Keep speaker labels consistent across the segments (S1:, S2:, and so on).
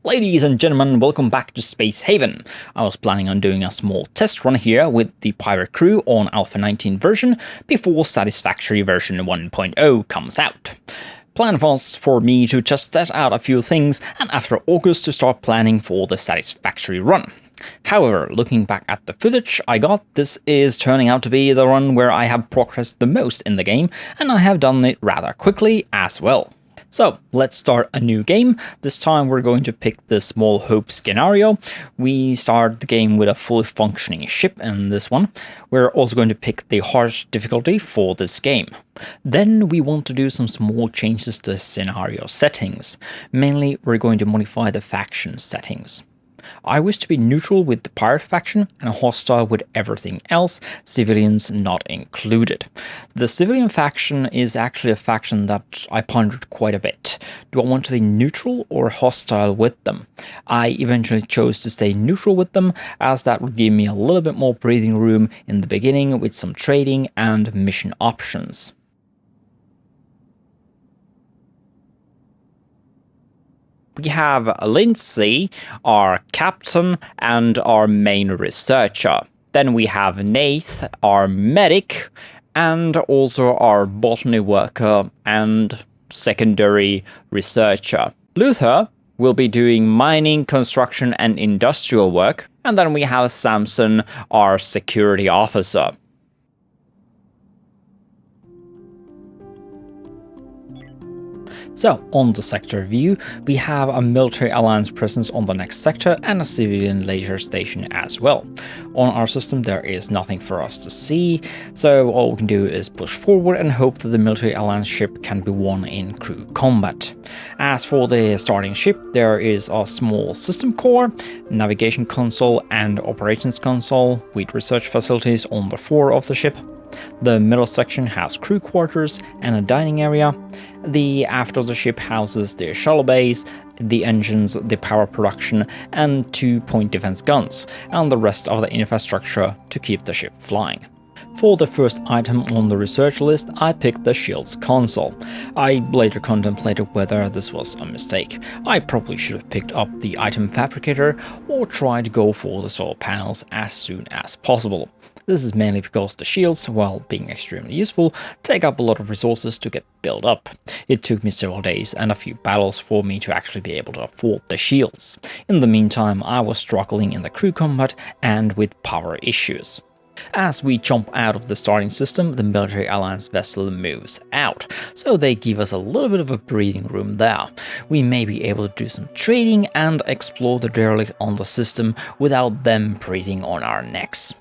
S1: Ladies and gentlemen, welcome back to Spacehaven. I was planning on doing a small test run here with the pirate crew on Alpha 19 version before Satisfactory version 1.0 comes out. Plan was for me to just test out a few things and after August to start planning for the Satisfactory run. However, looking back at the footage I got, this is turning out to be the run where I have progressed the most in the game, and I have done it rather quickly as well. So let's start a new game. This time we're going to pick the Small Hope scenario. We start the game with a fully functioning ship in this one. We're also going to pick the hard difficulty for this game. Then we want to do some small changes to the scenario settings. Mainly we're going to modify the faction settings. I wish to be neutral with the pirate faction and hostile with everything else, civilians not included. The civilian faction is actually a faction that I pondered quite a bit. Do I want to be neutral or hostile with them? I eventually chose to stay neutral with them, as that would give me a little bit more breathing room in the beginning with some trading and mission options. We have Lindsay, our captain, and our main researcher. Then we have Nath, our medic, and also our botany worker and secondary researcher. Luther will be doing mining, construction, and industrial work. And then we have Samson, our security officer. So, on the sector view, we have a military alliance presence on the next sector and a civilian leisure station as well. On our system there is nothing for us to see, so all we can do is push forward and hope that the military alliance ship can be won in crew combat. As for the starting ship, there is a small system core, navigation console and operations console with research facilities on the floor of the ship. The middle section has crew quarters and a dining area. The aft of the ship houses the shuttle bays, the engines, the power production, and 2-point defense guns, and the rest of the infrastructure to keep the ship flying. For the first item on the research list, I picked the shield's console. I later contemplated whether this was a mistake. I probably should have picked up the item fabricator or tried to go for the solar panels as soon as possible. This is mainly because the shields, while being extremely useful, take up a lot of resources to get built up. It took me several days and a few battles for me to actually be able to afford the shields. In the meantime, I was struggling in the crew combat and with power issues. As we jump out of the starting system, the military alliance vessel moves out, so they give us a little bit of a breathing room there. We may be able to do some trading and explore the derelict on the system without them breathing on our necks.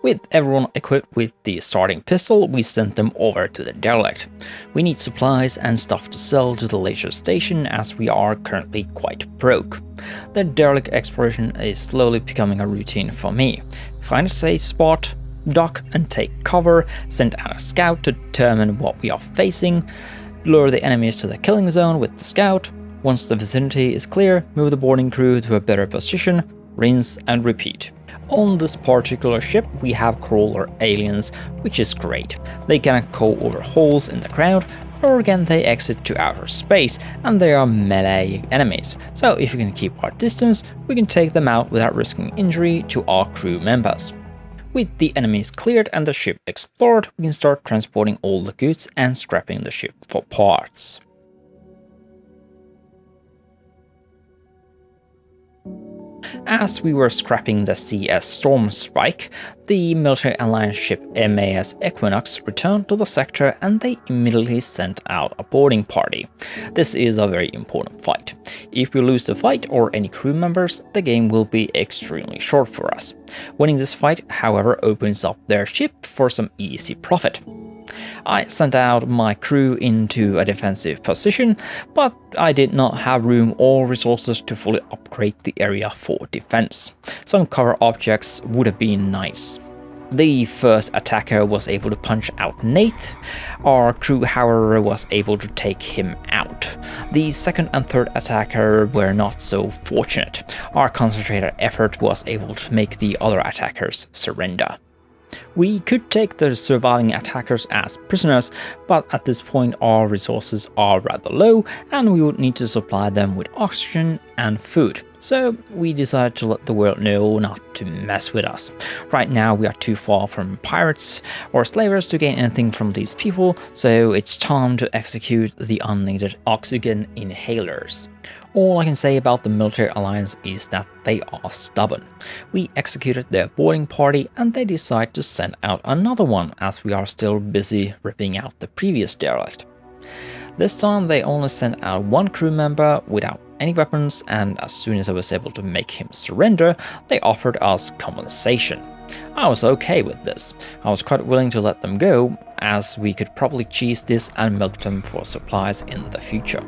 S1: With everyone equipped with the starting pistol, we sent them over to the derelict. We need supplies and stuff to sell to the leisure station as we are currently quite broke. The derelict exploration is slowly becoming a routine for me. Find a safe spot, dock and take cover, send out a scout to determine what we are facing, lure the enemies to the killing zone with the scout. Once the vicinity is clear, move the boarding crew to a better position, rinse and repeat. On this particular ship we have crawler aliens, which is great. They can go over holes in the ground, or again they exit to outer space, and they are melee enemies. So if we can keep our distance, we can take them out without risking injury to our crew members. With the enemies cleared and the ship explored, we can start transporting all the goods and scrapping the ship for parts. As we were scrapping the CS Storm Spike, the military alliance ship MAS Equinox returned to the sector and they immediately sent out a boarding party. This is a very important fight. If we lose the fight or any crew members, the game will be extremely short for us. Winning this fight, however, opens up their ship for some easy profit. I sent out my crew into a defensive position, but I did not have room or resources to fully upgrade the area for defense. Some cover objects would have been nice. The first attacker was able to punch out Nath. Our crew, however, was able to take him out. The second and third attacker were not so fortunate. Our concentrated effort was able to make the other attackers surrender. We could take the surviving attackers as prisoners, but at this point our resources are rather low and we would need to supply them with oxygen and food. So we decided to let the world know not to mess with us. Right now we are too far from pirates or slavers to gain anything from these people, so it's time to execute the unneeded oxygen inhalers. All I can say about the military alliance is that they are stubborn. We executed their boarding party and they decide to send out another one as we are still busy ripping out the previous derelict. This time they only sent out one crew member without any weapons, and as soon as I was able to make him surrender, they offered us compensation. I was okay with this. I was quite willing to let them go, as we could probably cheese this and milk them for supplies in the future.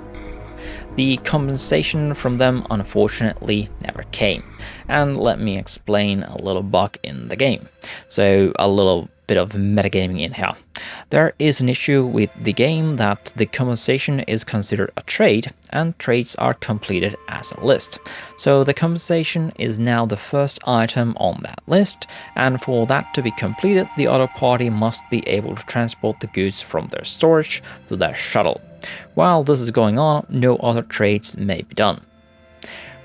S1: The compensation from them unfortunately never came, and let me explain a little bug in the game. So a little bit of metagaming in here. There is an issue with the game that the compensation is considered a trade, and trades are completed as a list. So the compensation is now the first item on that list, and for that to be completed, the other party must be able to transport the goods from their storage to their shuttle. While this is going on, no other trades may be done.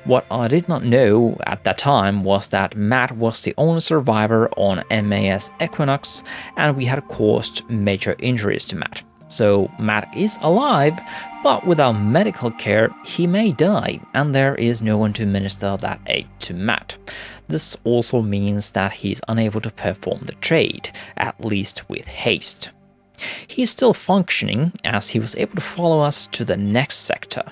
S1: What I did not know at that time was that Matt was the only survivor on MAS Equinox, and we had caused major injuries to Matt. So Matt is alive, but without medical care he may die, and there is no one to minister that aid to Matt. This also means that he's unable to perform the trade, at least with haste. He is still functioning, as he was able to follow us to the next sector.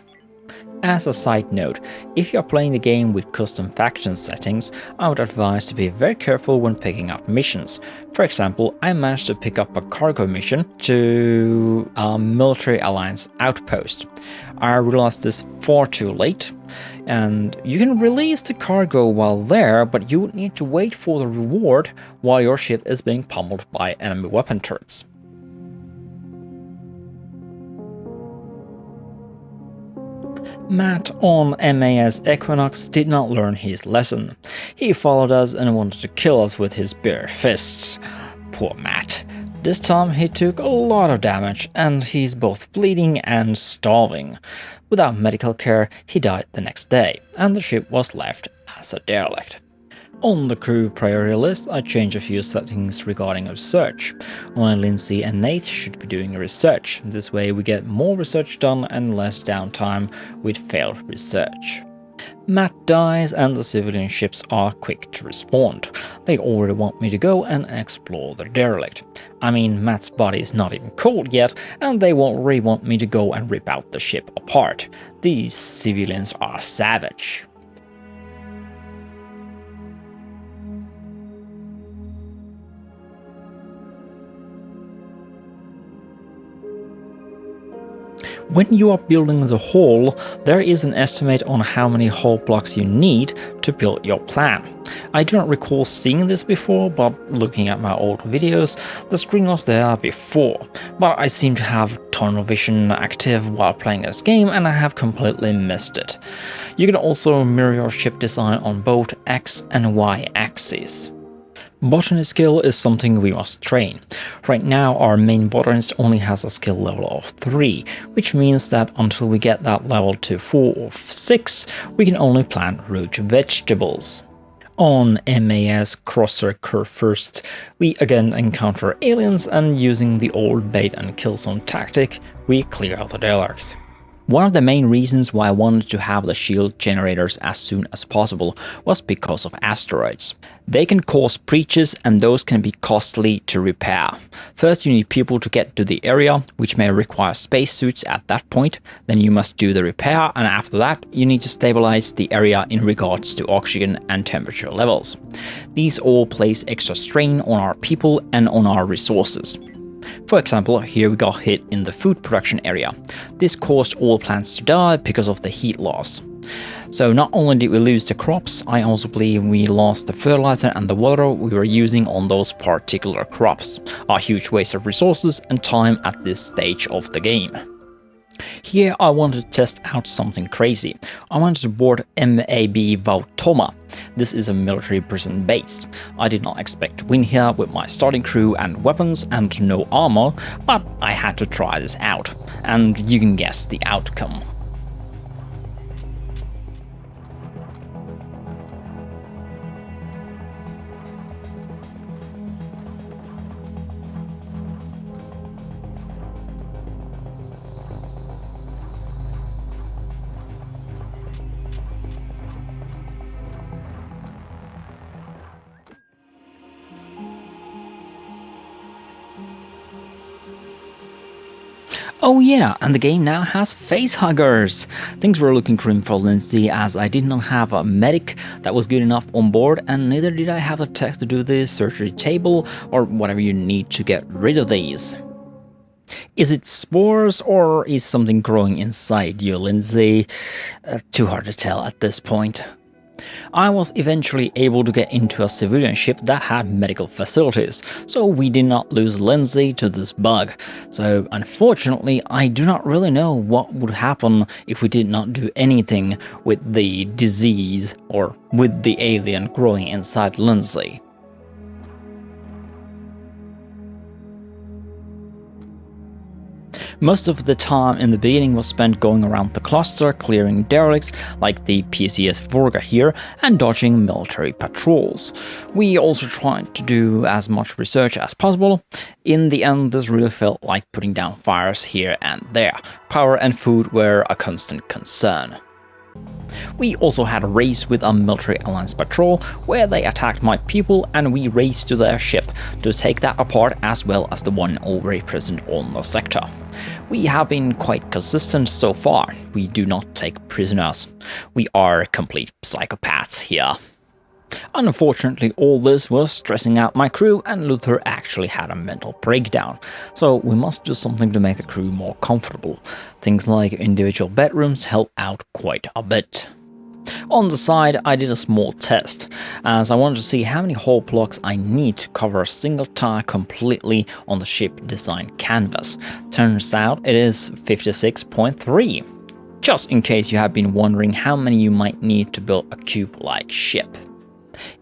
S1: As a side note, if you are playing the game with custom faction settings, I would advise to be very careful when picking up missions. For example, I managed to pick up a cargo mission to a military alliance outpost. I realized this far too late, and you can release the cargo while there, but you would need to wait for the reward while your ship is being pummeled by enemy weapon turrets. Matt on MAS Equinox did not learn his lesson. He followed us and wanted to kill us with his bare fists. Poor Matt. This time he took a lot of damage and he's both bleeding and starving. Without medical care, he died the next day, and the ship was left as a derelict. On the crew priority list, I changed a few settings regarding research. Only Lindsay and Nath should be doing research. This way we get more research done and less downtime with failed research. Matt dies and the civilian ships are quick to respond. They already want me to go and explore the derelict. I mean, Matt's body is not even cold yet, and they won't really want me to go and rip out the ship apart. These civilians are savage. When you are building the hull, there is an estimate on how many hull blocks you need to build your plan. I do not recall seeing this before, but looking at my old videos, the screen was there before. But I seem to have tunnel vision active while playing this game and I have completely missed it. You can also mirror your ship design on both X and Y axes. Botany skill is something we must train. Right now our main botanist only has a skill level of 3, which means that until we get that level to 4 or 6, we can only plant root vegetables. On MAS Crosser Curve First, we again encounter aliens, and using the old bait and kill zone tactic, we clear out the derelict. One of the main reasons why I wanted to have the shield generators as soon as possible was because of asteroids. They can cause breaches and those can be costly to repair. First you need people to get to the area, which may require spacesuits at that point, then you must do the repair, and after that you need to stabilize the area in regards to oxygen and temperature levels. These all place extra strain on our people and on our resources. For example, here we got hit in the food production area. This caused all plants to die because of the heat loss. So not only did we lose the crops, I also believe we lost the fertilizer and the water we were using on those particular crops. A huge waste of resources and time at this stage of the game. Here I wanted to test out something crazy. I wanted to board MAB Vautoma. This is a military prison base. I did not expect to win here with my starting crew and weapons and no armor, but I had to try this out, and you can guess the outcome. Oh yeah, and the game now has Facehuggers! Things were looking grim for Lindsay as I did not have a medic that was good enough on board, and neither did I have the tech to do the surgery table or whatever you need to get rid of these. Is it spores or is something growing inside you, Lindsay? Too hard to tell at this point. I was eventually able to get into a civilian ship that had medical facilities, so we did not lose Lindsay to this bug. So unfortunately, I do not really know what would happen if we did not do anything with the disease or with the alien growing inside Lindsay. Most of the time in the beginning was spent going around the cluster, clearing derelicts like the PCS Vorga here, and dodging military patrols. We also tried to do as much research as possible. In the end, this really felt like putting down fires here and there. Power and food were a constant concern. We also had a race with a military alliance patrol where they attacked my people and we raced to their ship to take that apart, as well as the one already present on the sector. We have been quite consistent so far. We do not take prisoners. We are complete psychopaths here. Unfortunately, all this was stressing out my crew and Luther actually had a mental breakdown, so we must do something to make the crew more comfortable. Things like individual bedrooms help out quite a bit. On the side, I did a small test, as I wanted to see how many hole blocks I need to cover a single tire completely on the ship design canvas. Turns out it is 56.3. Just in case you have been wondering how many you might need to build a cube-like ship.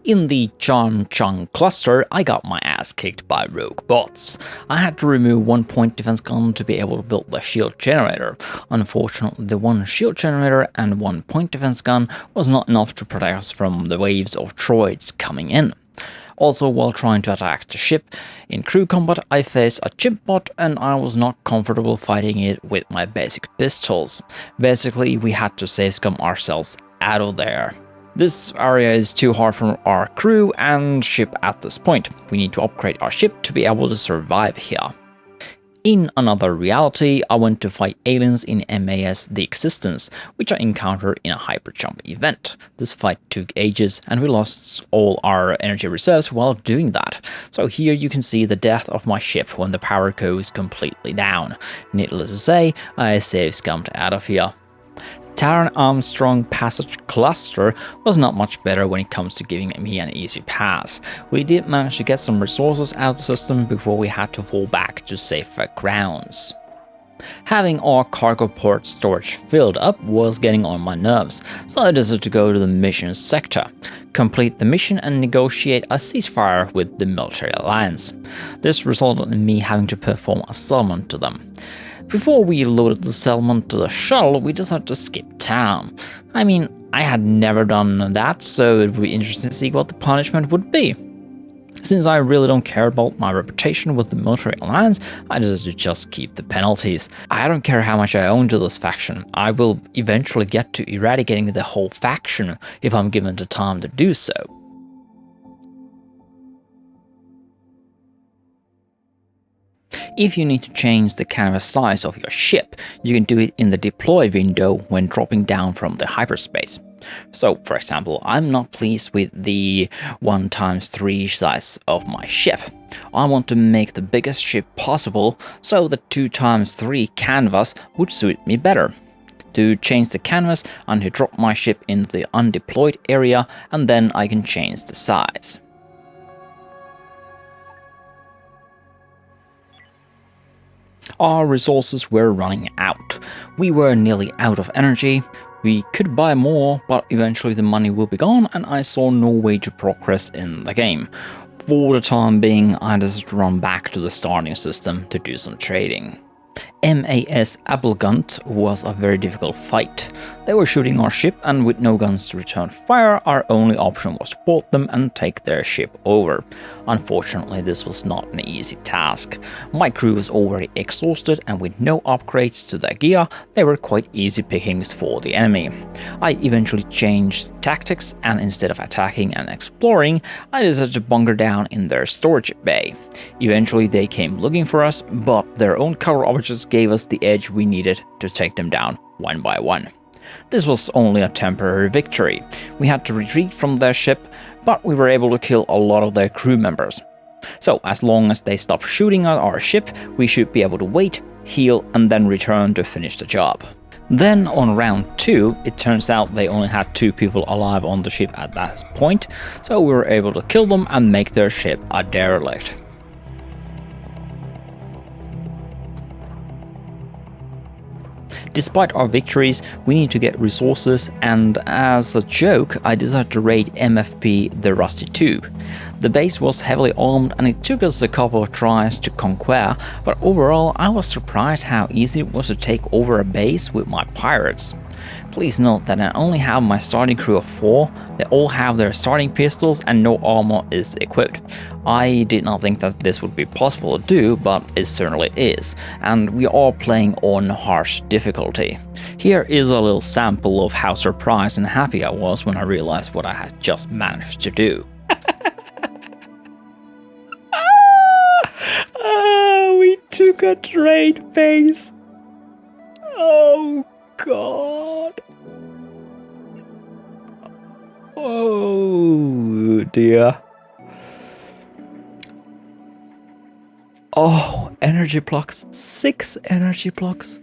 S1: In the Chang cluster, I got my ass kicked by rogue bots. I had to remove 1 point defense gun to be able to build the shield generator. Unfortunately, the 1 shield generator and 1 point defense gun was not enough to protect us from the waves of droids coming in. Also, while trying to attack the ship in crew combat, I faced a chimp bot and I was not comfortable fighting it with my basic pistols. Basically, we had to save scum ourselves out of there. This area is too hard for our crew and ship at this point. We need to upgrade our ship to be able to survive here. In another reality, I went to fight aliens in MAS The Existence, which I encountered in a hyperjump event. This fight took ages and we lost all our energy reserves while doing that. So here you can see the death of my ship when the power goes completely down. Needless to say, I save scummed out of here. Taron Armstrong Passage Cluster was not much better when it comes to giving me an easy pass. We did manage to get some resources out of the system before we had to fall back to safer grounds. Having our cargo port storage filled up was getting on my nerves, so I decided to go to the mission sector, complete the mission and negotiate a ceasefire with the military alliance. This resulted in me having to perform a settlement to them. Before we loaded the settlement to the shuttle, we decided to skip town. I mean, I had never done that, so it would be interesting to see what the punishment would be. Since I really don't care about my reputation with the military alliance, I decided to just keep the penalties. I don't care how much I own to this faction. I will eventually get to eradicating the whole faction if I'm given the time to do so. If you need to change the canvas size of your ship, you can do it in the deploy window when dropping down from the hyperspace. So, for example, I'm not pleased with the 1x3 size of my ship. I want to make the biggest ship possible, so the 2x3 canvas would suit me better. To change the canvas, I need to drop my ship into the undeployed area, and then I can change the size. Our resources were running out. We were nearly out of energy. We could buy more, but eventually the money will be gone and I saw no way to progress in the game. For the time being, I decided to run back to the starting system to do some trading. MAS Applegunt was a very difficult fight. They were shooting our ship, and with no guns to return fire, our only option was to board them and take their ship over. Unfortunately, this was not an easy task. My crew was already exhausted, and with no upgrades to their gear, they were quite easy pickings for the enemy. I eventually changed tactics, and instead of attacking and exploring, I decided to bunker down in their storage bay. Eventually they came looking for us, but their own cover objects gave us the edge we needed to take them down one by one. This was only a temporary victory. We had to retreat from their ship, but we were able to kill a lot of their crew members. So as long as they stop shooting at our ship, we should be able to wait, heal, and then return to finish the job. Then on round 2, it turns out they only had 2 people alive on the ship at that point, so we were able to kill them and make their ship a derelict. Despite our victories, we need to get resources, and as a joke, I decided to raid MFP the Rusty Tube. The base was heavily armed and it took us a couple of tries to conquer, but overall I was surprised how easy it was to take over a base with my pirates. Please note that I only have my starting crew of 4, they all have their starting pistols and no armor is equipped. I did not think that this would be possible to do, but it certainly is, and we are playing on harsh difficulty. Here is a little sample of how surprised and happy I was when I realized what I had just managed to do. We took a trade base. Oh God. Oh dear. Oh, energy blocks. 6 energy blocks.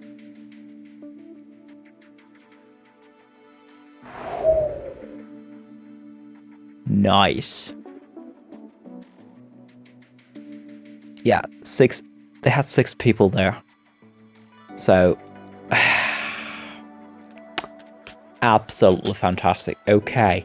S1: Nice. Yeah, 6. They had 6 people there. So absolutely fantastic. Okay.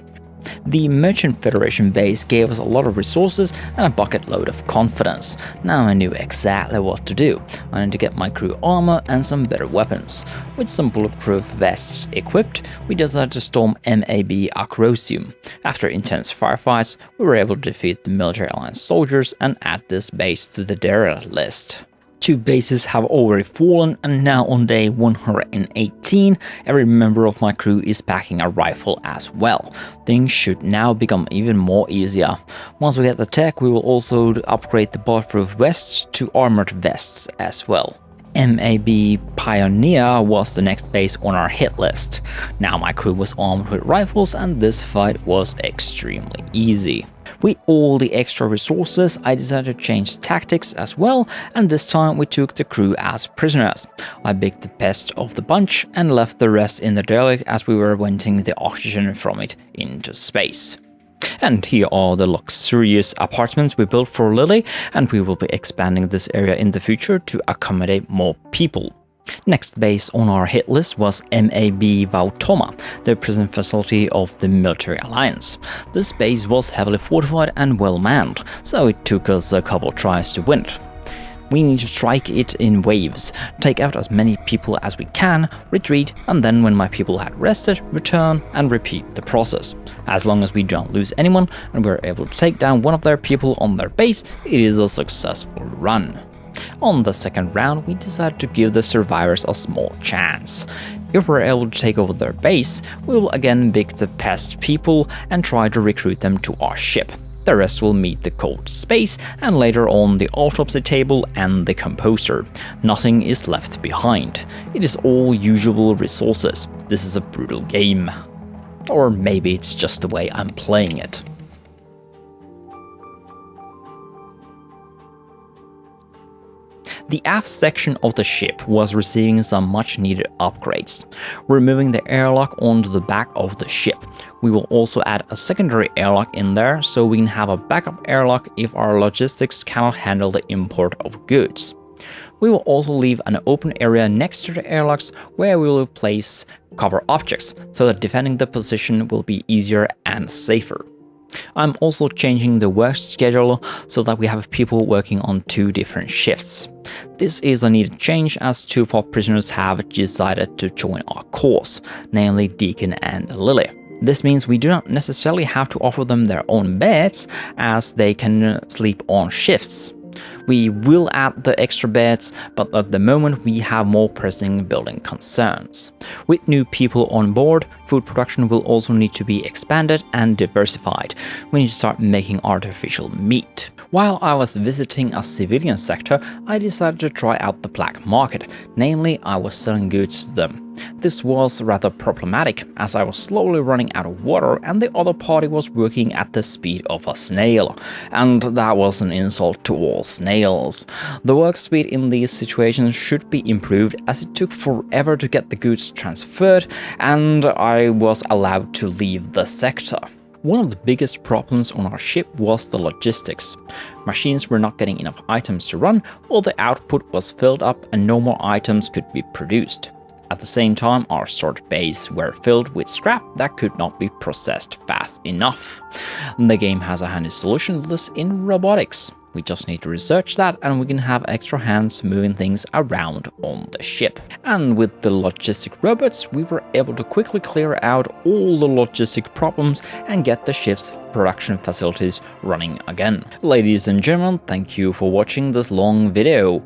S1: The Merchant Federation base gave us a lot of resources and a bucket load of confidence. Now I knew exactly what to do. I needed to get my crew armor and some better weapons. With some bulletproof vests equipped, we decided to storm MAB Acrosium. After intense firefights, we were able to defeat the Military Alliance soldiers and add this base to the derelict list. 2 bases have already fallen, and now on day 118, every member of my crew is packing a rifle as well. Things should now become even more easier. Once we get the tech, we will also upgrade the bulletproof vests to armored vests as well. MAB Pioneer was the next base on our hit list. Now my crew was armed with rifles and this fight was extremely easy. With all the extra resources, I decided to change tactics as well, and this time we took the crew as prisoners. I picked the best of the bunch and left the rest in the derelict as we were venting the oxygen from it into space. And here are the luxurious apartments we built for Lily, and we will be expanding this area in the future to accommodate more people. Next base on our hit list was MAB Vautoma, the prison facility of the Military Alliance. This base was heavily fortified and well manned, so it took us a couple tries to win it. We need to strike it in waves, take out as many people as we can, retreat, and then when my people had rested, return and repeat the process. As long as we don't lose anyone and we're able to take down one of their people on their base, it is a successful run. On the second round, we decided to give the survivors a small chance. If we're able to take over their base, we will again pick the pest people and try to recruit them to our ship. The rest will meet the cold space and later on the autopsy table and the composer. Nothing is left behind. It is all usual resources. This is a brutal game. Or maybe it's just the way I'm playing it. The aft section of the ship was receiving some much needed upgrades. We're moving the airlock onto the back of the ship. We will also add a secondary airlock in there so we can have a backup airlock if our logistics cannot handle the import of goods. We will also leave an open area next to the airlocks where we will place cover objects, so that defending the position will be easier and safer. I'm also changing the work schedule so that we have people working on 2 different shifts. This is a needed change as 2 of our prisoners have decided to join our cause, namely Deacon and Lily. This means we do not necessarily have to offer them their own beds, as they can sleep on shifts. We will add the extra beds, but at the moment we have more pressing building concerns. With new people on board, food production will also need to be expanded and diversified. We need to start making artificial meat. While I was visiting a civilian sector, I decided to try out the black market, namely I was selling goods to them. This was rather problematic, as I was slowly running out of water and the other party was working at the speed of a snail, and that was an insult to all snails. The work speed in these situations should be improved, as it took forever to get the goods transferred and I was allowed to leave the sector. One of the biggest problems on our ship was the logistics. Machines were not getting enough items to run, or the output was filled up and no more items could be produced. At the same time, our sort bays were filled with scrap that could not be processed fast enough. The game has a handy solution to this in robotics. We just need to research that and we can have extra hands moving things around on the ship. And with the logistic robots, we were able to quickly clear out all the logistic problems and get the ship's production facilities running again. Ladies and gentlemen, thank you for watching this long video.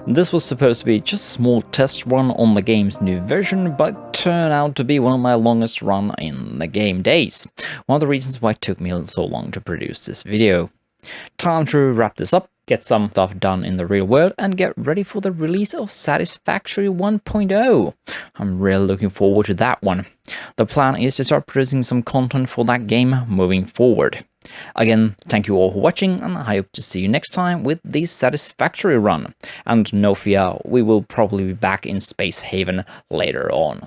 S1: This was supposed to be just a small test run on the game's new version, but it turned out to be one of my longest run in the game days. One of the reasons why it took me so long to produce this video. Time to wrap this up, get some stuff done in the real world, and get ready for the release of Satisfactory 1.0. I'm really looking forward to that one. The plan is to start producing some content for that game moving forward. Again, thank you all for watching, and I hope to see you next time with the Satisfactory run. And no fear, we will probably be back in Spacehaven later on.